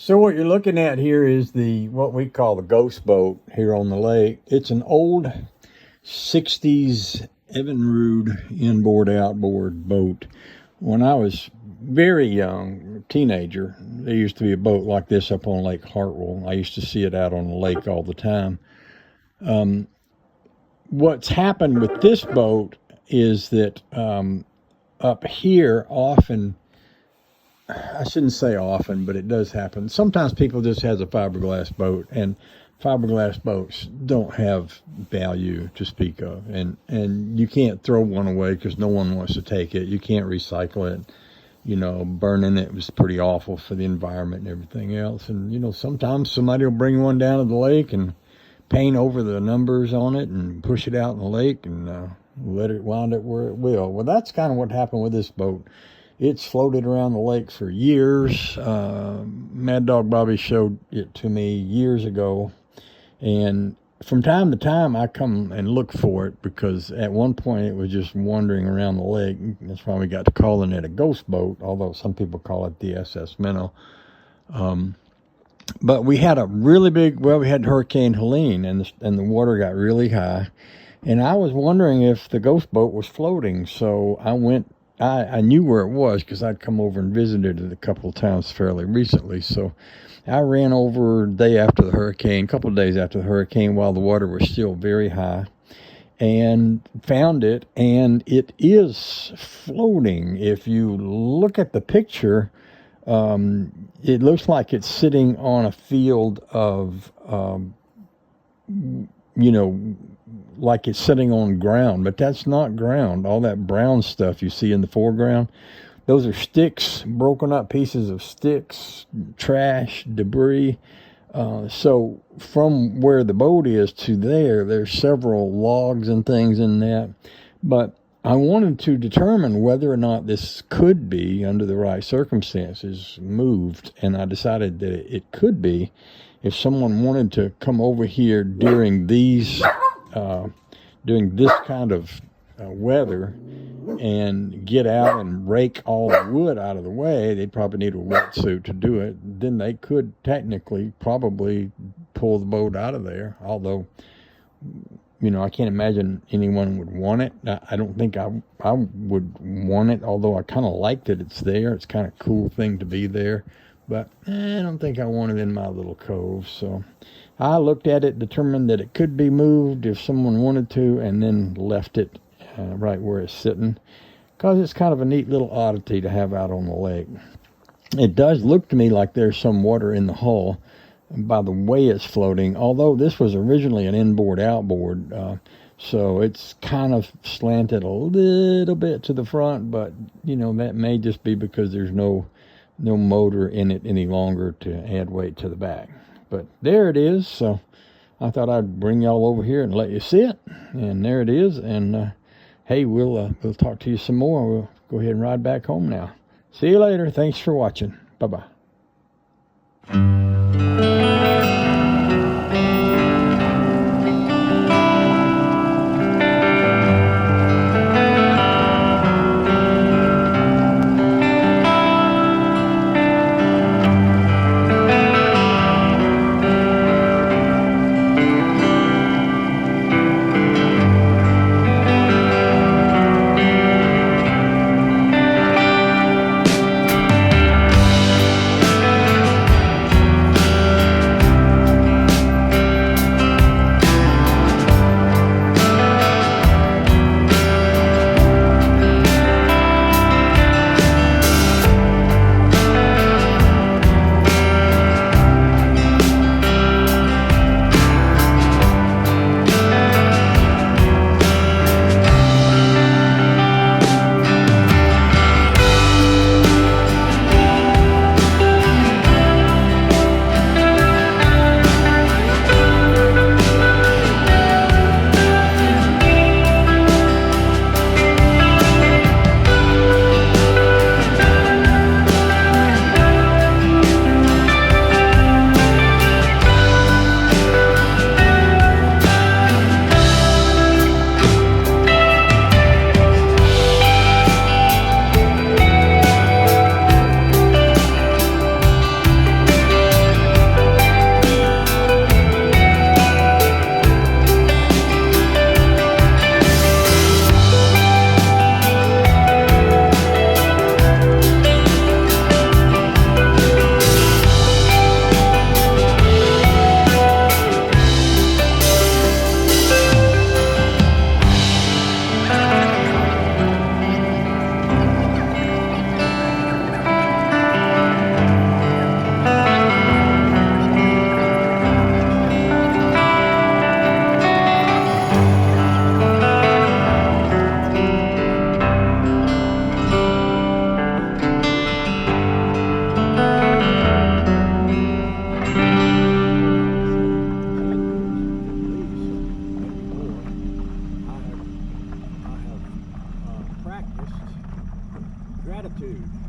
So what you're looking at here is the what we call the ghost boat here on the lake. It's an old 60s Evinrude inboard outboard boat. When I was very young, teenager, there used to be a boat like this up on Lake Hartwell. I used to see it out on the lake all the time. What's happened with this boat is that up here often, I shouldn't say often, but it does happen. Sometimes people just has a fiberglass boat, and fiberglass boats don't have value to speak of, and you can't throw one away because no one wants to take it. You can't recycle it. Burning it was pretty awful for the environment and everything else. And sometimes somebody will bring one down to the lake and paint over the numbers on it and push it out in the lake and let it wind up where it will. Well, that's kind of what happened with this boat. It's floated around the lake for years. Mad Dog Bobby showed it to me years ago. And from time to time, I come and look for it because at one point it was just wandering around the lake. That's why we got to calling it a ghost boat, although some people call it the SS Minnow. But we had we had Hurricane Helene, and the water got really high. And I was wondering if the ghost boat was floating. So I knew where it was because I'd come over and visited it a couple of times fairly recently. So I ran over a day after the hurricane, a couple of days after the hurricane, while the water was still very high, and found it, and it is floating. If you look at the picture, it looks like it's sitting on a field of, like it's sitting on ground, but that's not ground. All that brown stuff you see in the foreground, those are sticks, broken up pieces of sticks, trash, debris. So from where the boat is to there's several logs and things in that. But I wanted to determine whether or not this could be, under the right circumstances, moved. And I decided that it could be if someone wanted to come over here during this kind of weather and get out and rake all the wood out of the way. They'd probably need a wetsuit to do it. Then they could technically probably pull the boat out of there, although I can't imagine anyone would want it. I don't think I would want it, although I kind of like that it's there. It's kind of a cool thing to be there, but I don't think I want it in my little cove. So I looked at it, determined that it could be moved if someone wanted to, and then left it right where it's sitting, because it's kind of a neat little oddity to have out on the lake. It does look to me like there's some water in the hull by the way it's floating, although this was originally an inboard-outboard, so it's kind of slanted a little bit to the front, but that may just be because there's no motor in it any longer to add weight to the back. But there it is. So I thought I'd bring y'all over here and let you see it. And there it is. And hey, we'll talk to you some more. We'll go ahead and ride back home now. See you later. Thanks for watching. Bye-bye. too.